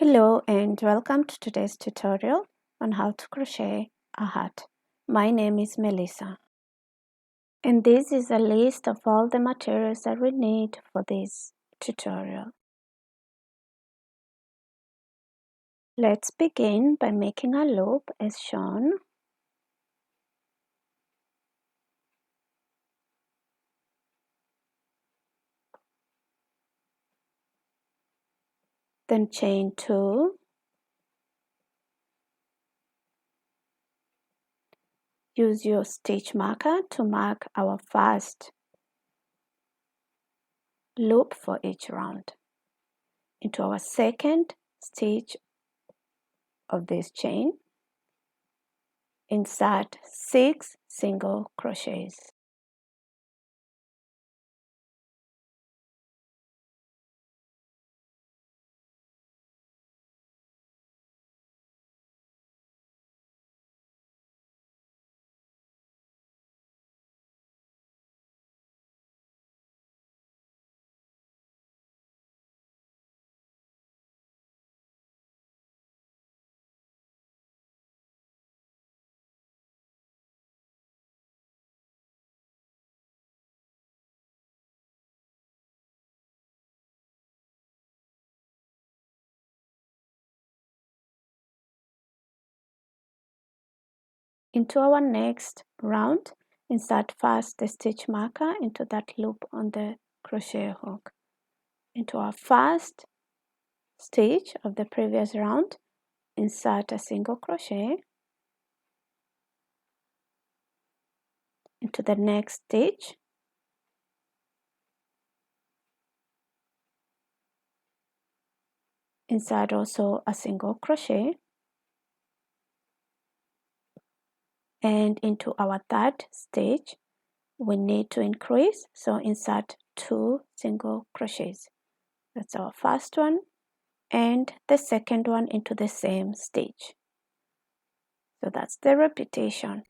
Hello and welcome to today's tutorial on how to crochet a hat. My name is Melissa and this is a list of all the materials that we need for this tutorial. Let's begin by making a loop as shown. Then chain 2. Use your stitch marker to mark our first loop for each round. Into our second stitch of this chain, insert 6 single crochets. Into our next round, insert first the stitch marker into that loop on the crochet hook. Into our first stitch of the previous round, insert a single crochet. Into the next stitch, insert also a single crochet. And into our third stitch, we need to increase, so insert 2 single crochets. That's our first one, and the second one into the same stitch. So that's the repetition.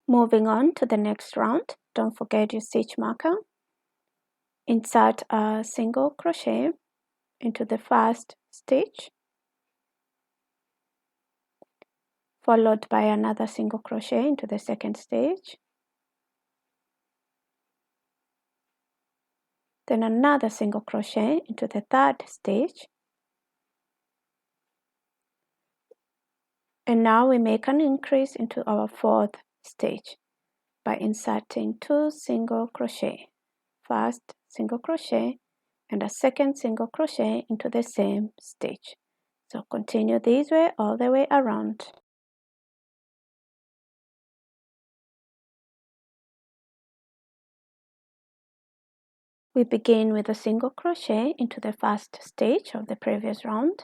Moving on to the next round, don't forget your stitch marker. Insert a single crochet into the first stitch, followed by another single crochet into the second stitch, then another single crochet into the third stitch, and now we make an increase into our fourth stitch by inserting 2 single crochet. First single crochet and a second single crochet into the same stitch. So continue this way all the way around. We begin with a single crochet into the first stitch of the previous round.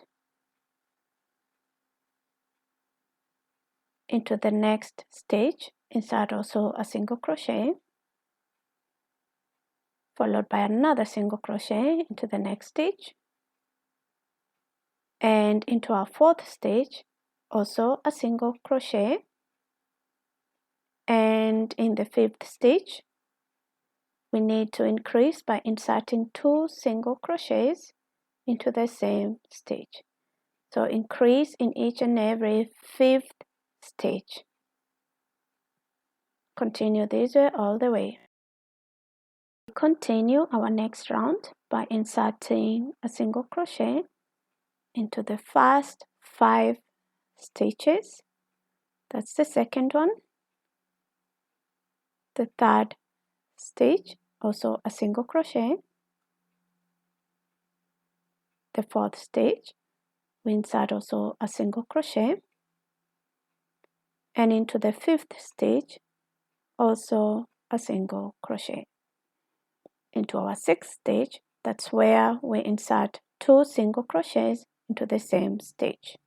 Into the next stitch, insert also a single crochet, followed by another single crochet into the next stitch, and into our fourth stitch, also a single crochet, and in the fifth stitch, we need to increase by inserting 2 single crochets into the same stitch. So increase in each and every fifth stitch. Continue this way all the way. Continue our next round by inserting a single crochet into the first 5 stitches. That's the second one. The third stitch, also a single crochet. The fourth stitch, we insert also a single crochet, and into the fifth stitch, also a single crochet. Into our sixth stitch, that's where we insert 2 single crochets into the same stitch.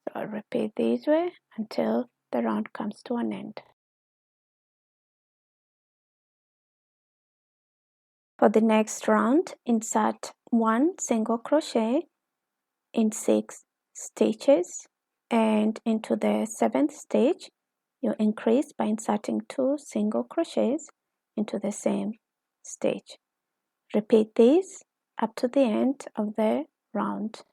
So I'll repeat this way until the round comes to an end. For the next round, insert 1 single crochet in 6 stitches, and into the 7th stitch, you increase by inserting 2 single crochets into the same stitch. Repeat this up to the end of the round.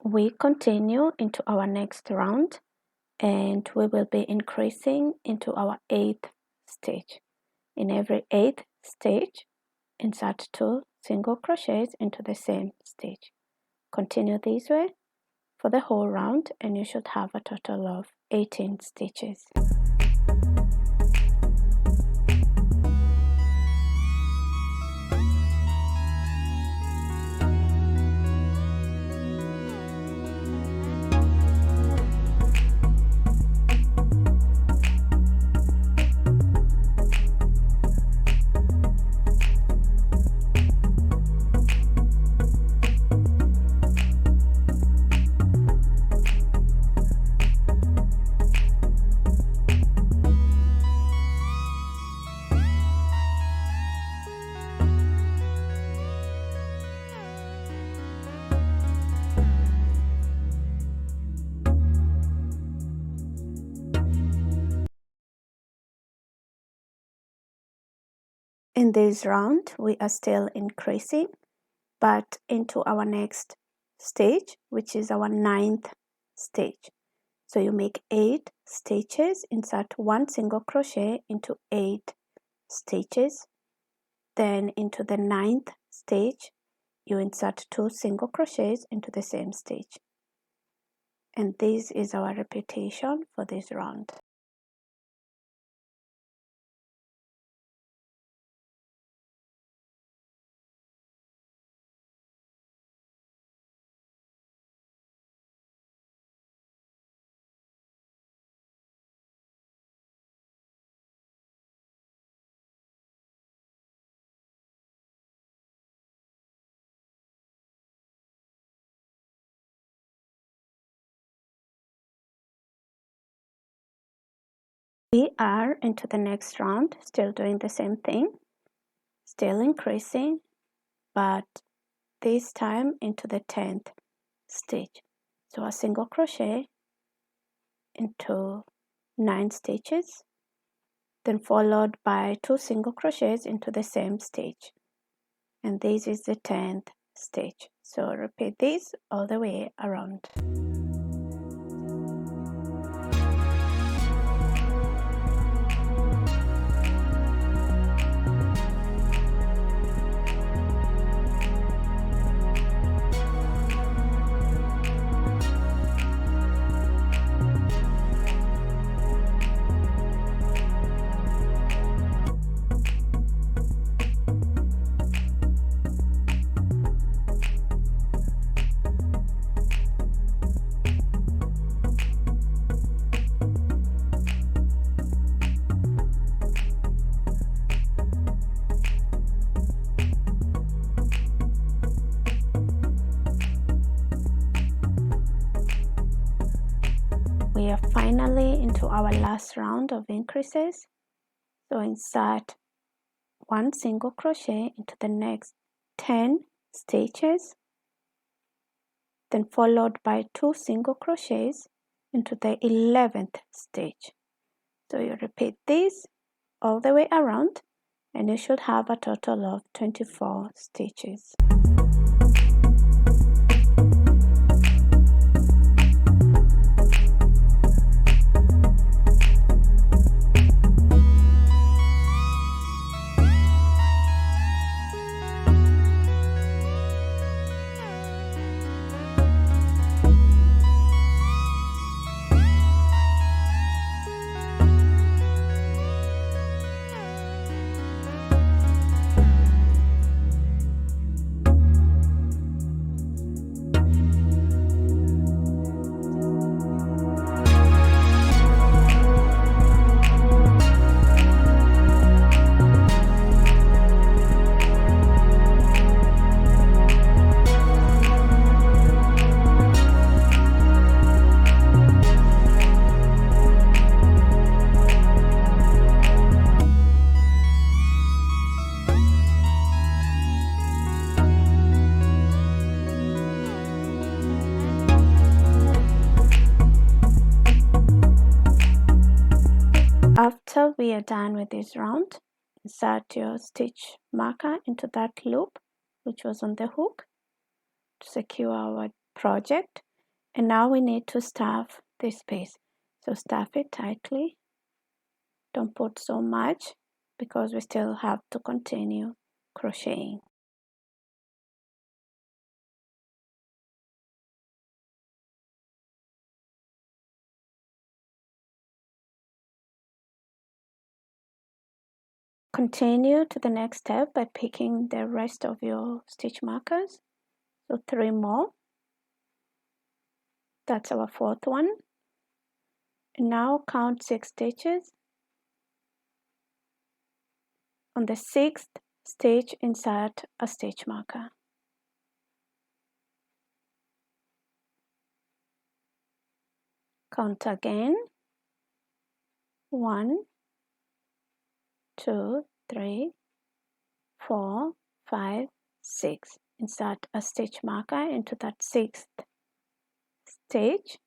We continue into our next round, and we will be increasing into our 8th stitch. In every 8th stitch, insert 2 single crochets into the same stitch. Continue this way for the whole round, and you should have a total of 18 stitches. In this round, we are still increasing, but into our next stage, which is our 9th stage. So you make 8 stitches, insert 1 single crochet into 8 stitches. Then into the 9th stage, you insert 2 single crochets into the same stitch. And this is our repetition for this round. We are into the next round, still doing the same thing, still increasing, but this time into the 10th stitch. So a single crochet into 9 stitches, then followed by 2 single crochets into the same stitch. And this is the 10th stitch. So repeat this all the way around. We are finally into our last round of increases. So insert 1 single crochet into the next 10 stitches, then followed by 2 single crochets into the 11th stitch. So you repeat this all the way around, and you should have a total of 24 stitches. we are done with this round, insert your stitch marker into that loop which was on the hook to secure our project. And now we need to stuff this piece. So stuff it tightly. Don't put so much because we still have to continue crocheting. Continue to the next step by picking the rest of your stitch markers. So 3 more. That's our 4th one. And now count 6 stitches. On the 6th stitch, insert a stitch marker. Count again. 1, 2, 3, 4, 5, 6. Insert a stitch marker into that 6th stitch.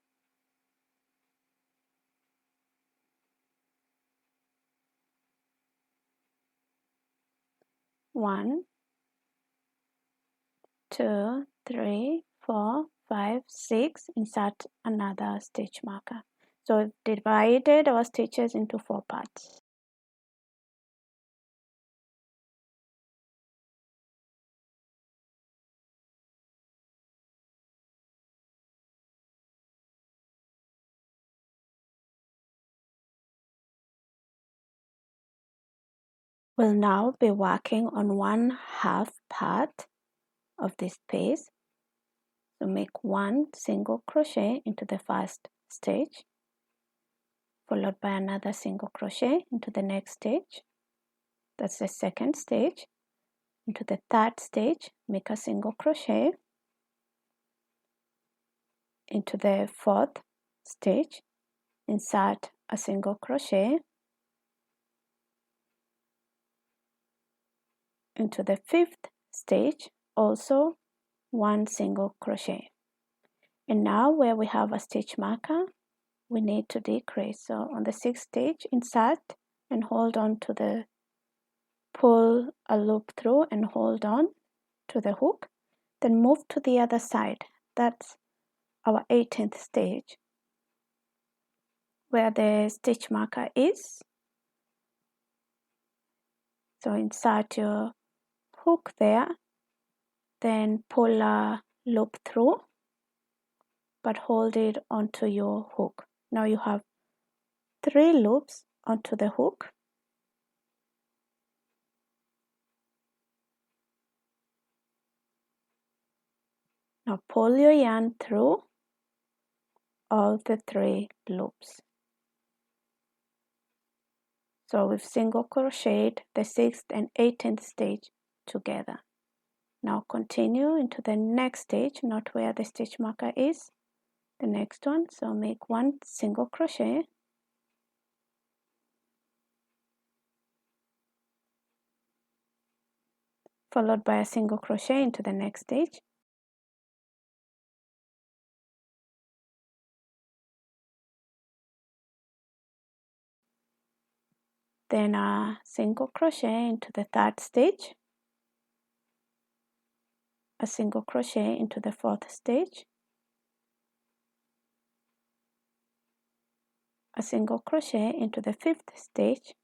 One, 2, 3, 4, 5, 6. Insert another stitch marker. So we've divided our stitches into 4 parts. We'll now be working on 1/2 part of this piece. So make 1 single crochet into the first stitch, followed by another single crochet into the next stitch. That's the second stitch. Into the third stitch, make a single crochet. Into the 4th stitch, insert a single crochet. Into the 5th stitch, also 1 single crochet. And now where we have a stitch marker, we need to decrease. So on the 6th stitch, insert and hold on to the, pull a loop through and hold on to the hook. Then move to the other side. That's our 18th stitch, where the stitch marker is. So insert your hook there, then pull a loop through, but hold it onto your hook. Now you have 3 loops onto the hook. Now pull your yarn through all the 3 loops. So we've single crocheted the 6th and 18th stitch together. Now continue into the next stitch, not where the stitch marker is, the next one. So make 1 single crochet, followed by a single crochet into the next stitch. Then a single crochet into the 3rd stitch, a single crochet into the 4th stitch, a single crochet into the 5th stitch,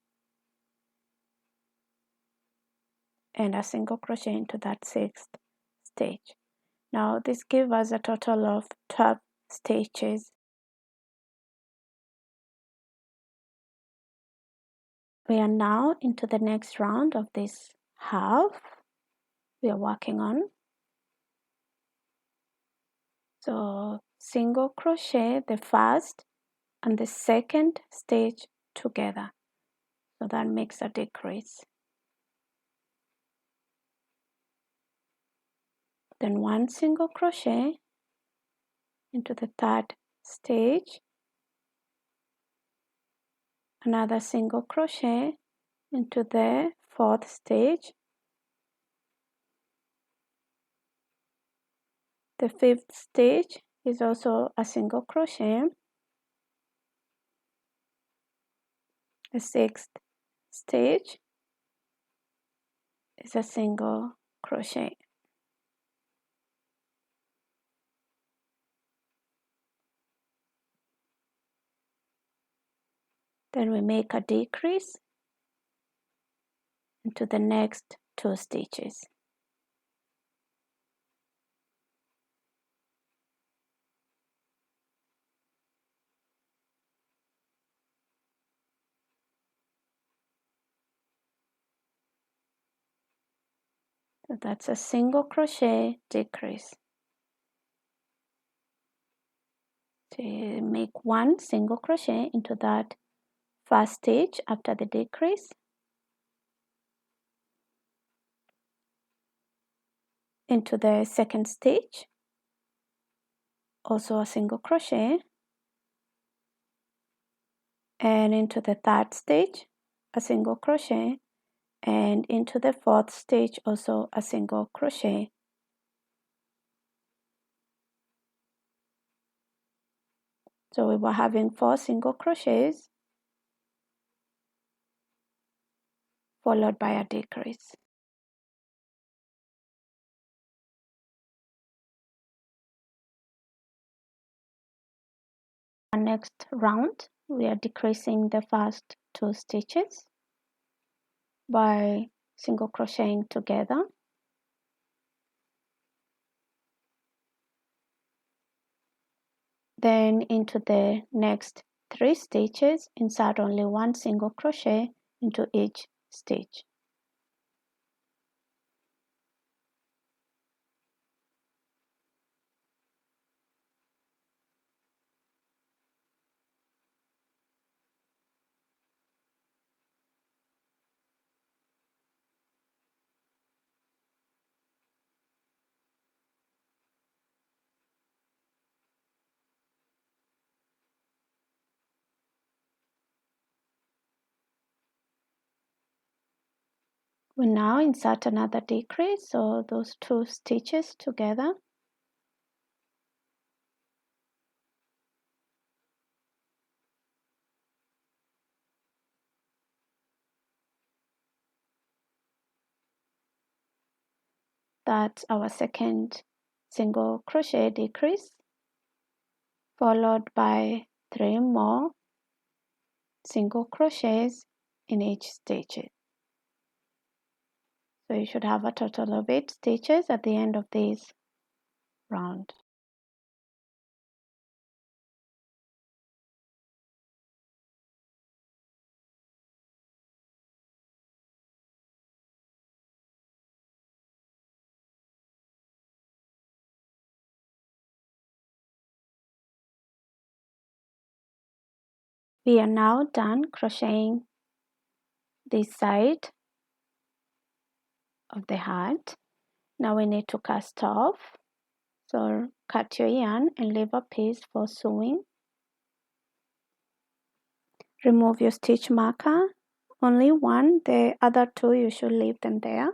and a single crochet into that 6th stitch. Now this gives us a total of 12 stitches. We are now into the next round of this half we are working on. So single crochet the first and the second stitch together. So that makes a decrease. Then 1 single crochet into the 3rd stitch, another single crochet into the 4th stitch, the 5th stitch is also a single crochet, The 6th stitch is a single crochet. Then we make a decrease into the next 2 stitches. So that's a single crochet decrease. So you make 1 single crochet into that first stitch after the decrease, into the second stitch, also a single crochet, and into the third stitch, a single crochet, and into the fourth stitch, also a single crochet. So we were having 4 single crochets followed by a decrease. Our next round, we are decreasing the first 2 stitches by single crocheting together. Then into the next 3 stitches, insert only 1 single crochet into each stitch. We now insert another decrease, so those 2 stitches together. That's our second single crochet decrease, followed by 3 more single crochets in each stitch. So you should have a total of 8 stitches at the end of this round. We are now done crocheting this side of the heart. Now we need to cast off. So cut your yarn and leave a piece for sewing. Remove your stitch marker, only one, the other 2 you should leave them there.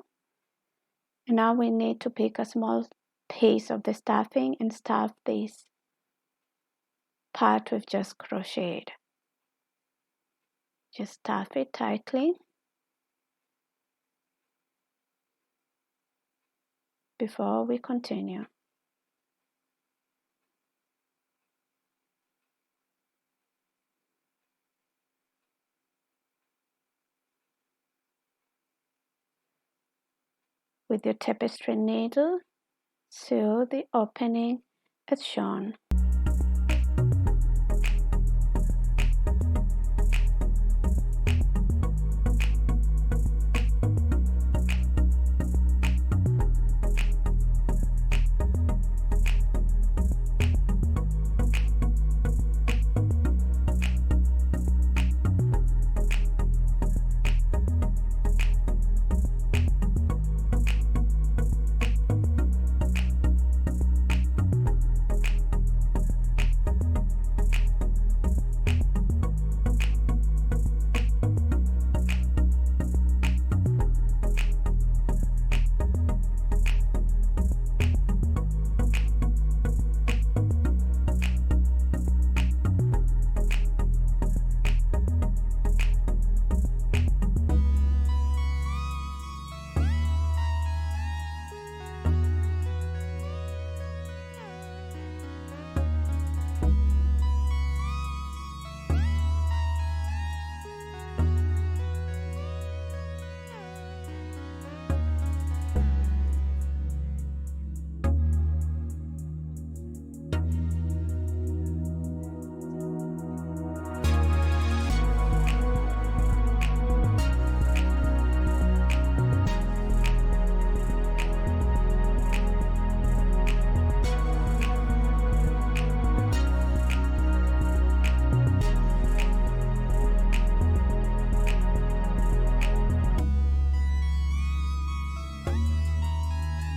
And now we need to pick a small piece of the stuffing and stuff this part we've just crocheted. Just stuff it tightly before we continue. With your tapestry needle, sew the opening as shown.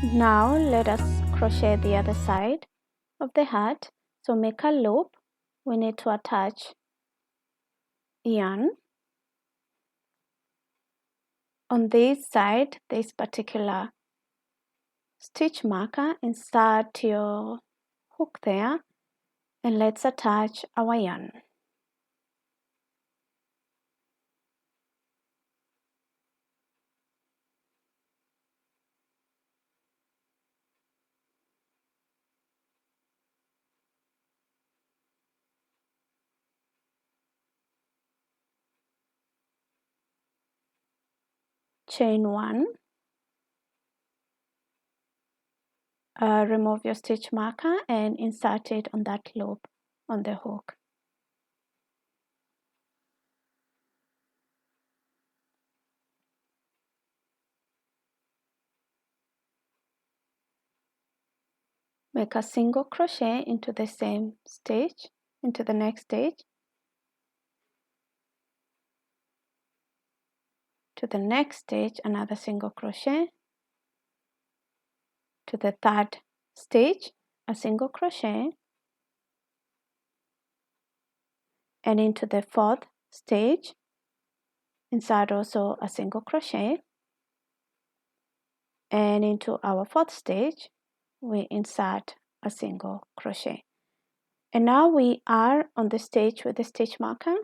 Now let us crochet the other side of the hat. So make a loop. We need to attach yarn. On this side, this particular stitch marker, insert your hook there and let's attach our yarn. Chain 1, remove your stitch marker and insert it on that loop on the hook. Make a single crochet into the same stitch, into the next stitch, to the next stitch, another single crochet, to the third stitch, a single crochet, and into the fourth stitch, insert also a single crochet, and into our fourth stitch, we insert a single crochet. And now we are on the stitch with the stitch marker.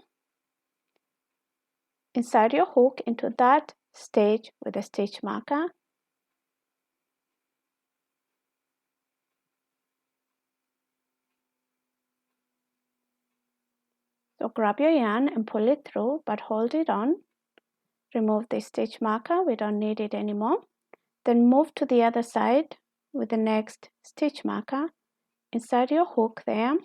Insert your hook into that stitch with the stitch marker. So grab your yarn and pull it through, but hold it on. Remove the stitch marker, we don't need it anymore. Then move to the other side with the next stitch marker. Insert your hook there.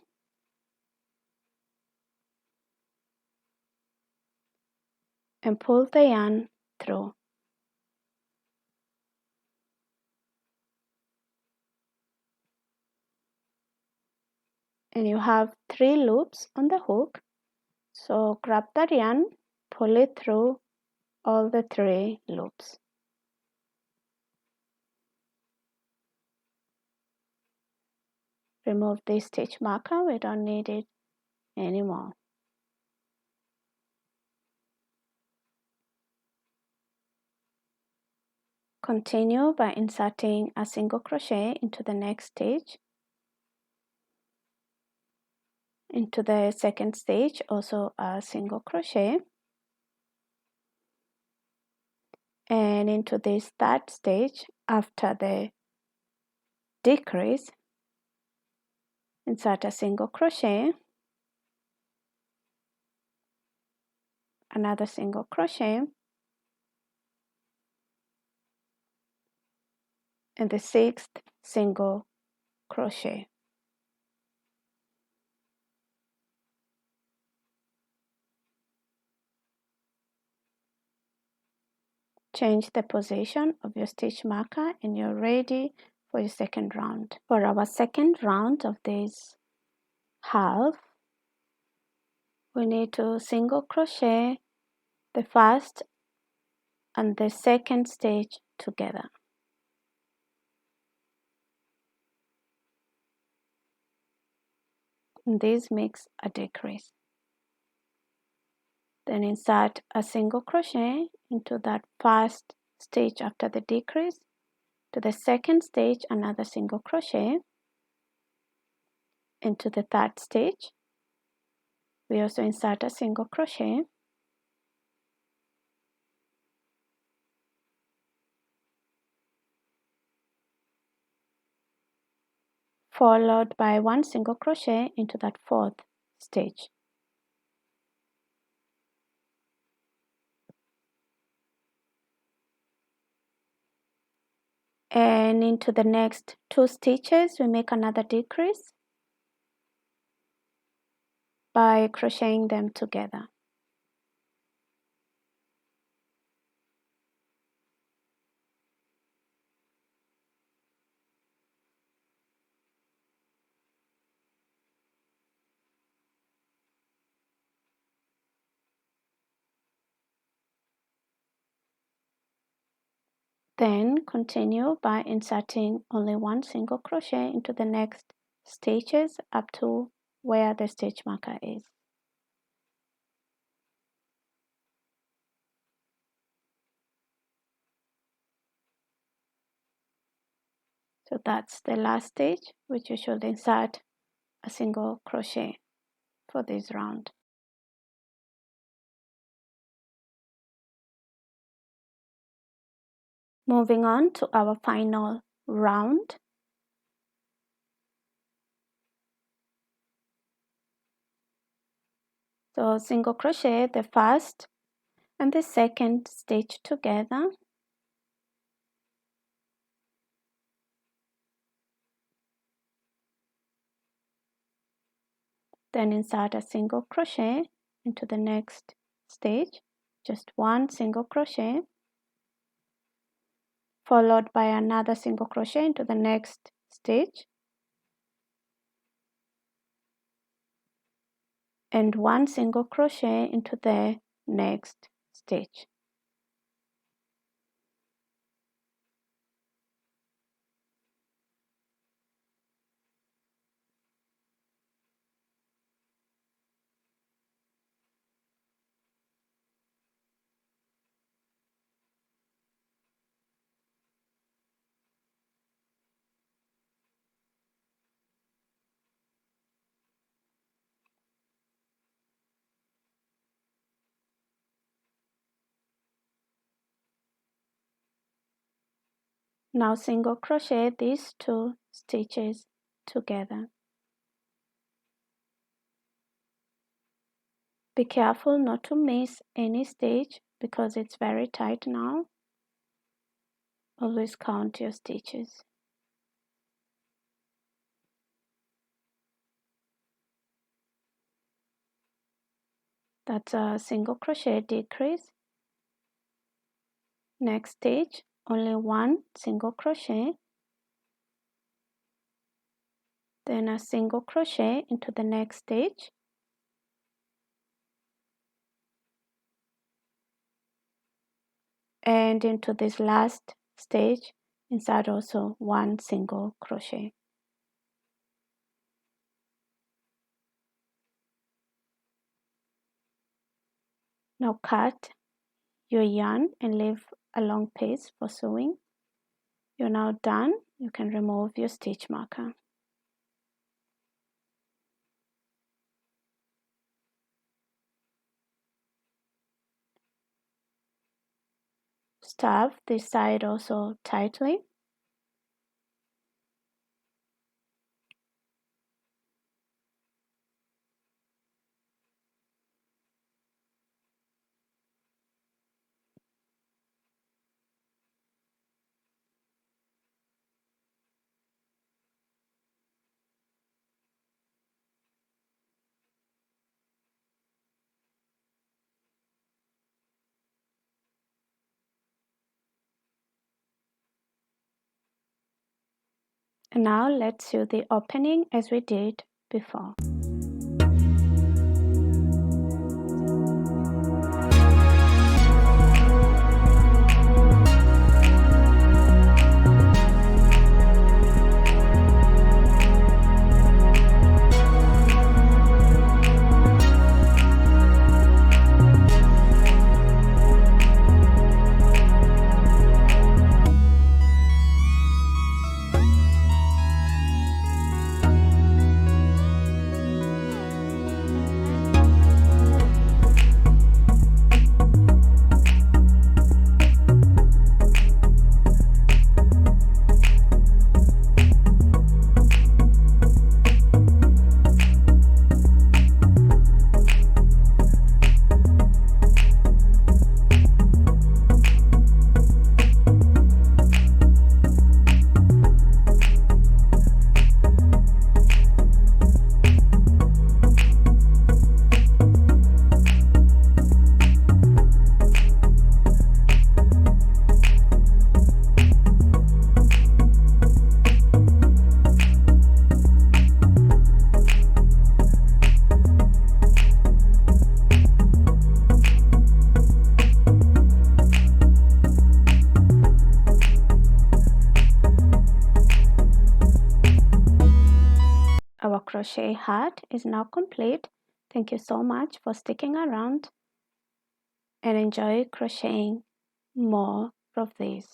And pull the yarn through. And you have 3 loops on the hook. So grab that yarn, pull it through all the 3 loops. Remove the stitch marker, we don't need it anymore. Continue by inserting a single crochet into the next stitch. Into the second stitch, also a single crochet. And into this third stitch, after the decrease, insert a single crochet, another single crochet, and the 6th single crochet. Change the position of your stitch marker and you're ready for your second round. For our second round of this half, we need to single crochet the first and the second stitch together. And this makes a decrease. Then insert a single crochet into that first stitch after the decrease. To the second stitch, another single crochet. Into the third stitch, we also insert a single crochet. Followed by 1 single crochet into that fourth stitch. And into the next 2 stitches, we make another decrease by crocheting them together. Then continue by inserting only one single crochet into the next stitches up to where the stitch marker is. So that's the last stitch, which you should insert a single crochet for this round. Moving on to our final round. So single crochet the first and the second stitch together. Then insert a single crochet into the next stitch, just one single crochet, followed by another single crochet into the next stitch, and one single crochet into the next stitch. Now single crochet these two stitches together. Be careful not to miss any stitch because it's very tight now. Always count your stitches. That's a single crochet decrease. Next stitch, only one single crochet, then a single crochet into the next stitch, and into this last stitch insert also one single crochet. Now cut your yarn and leave a long piece for sewing. You're now done. You can remove your stitch marker. Stuff this side also tightly. And now let's sew the opening as we did before. Our crochet heart is now complete. Thank you so much for sticking around and enjoy crocheting more of these.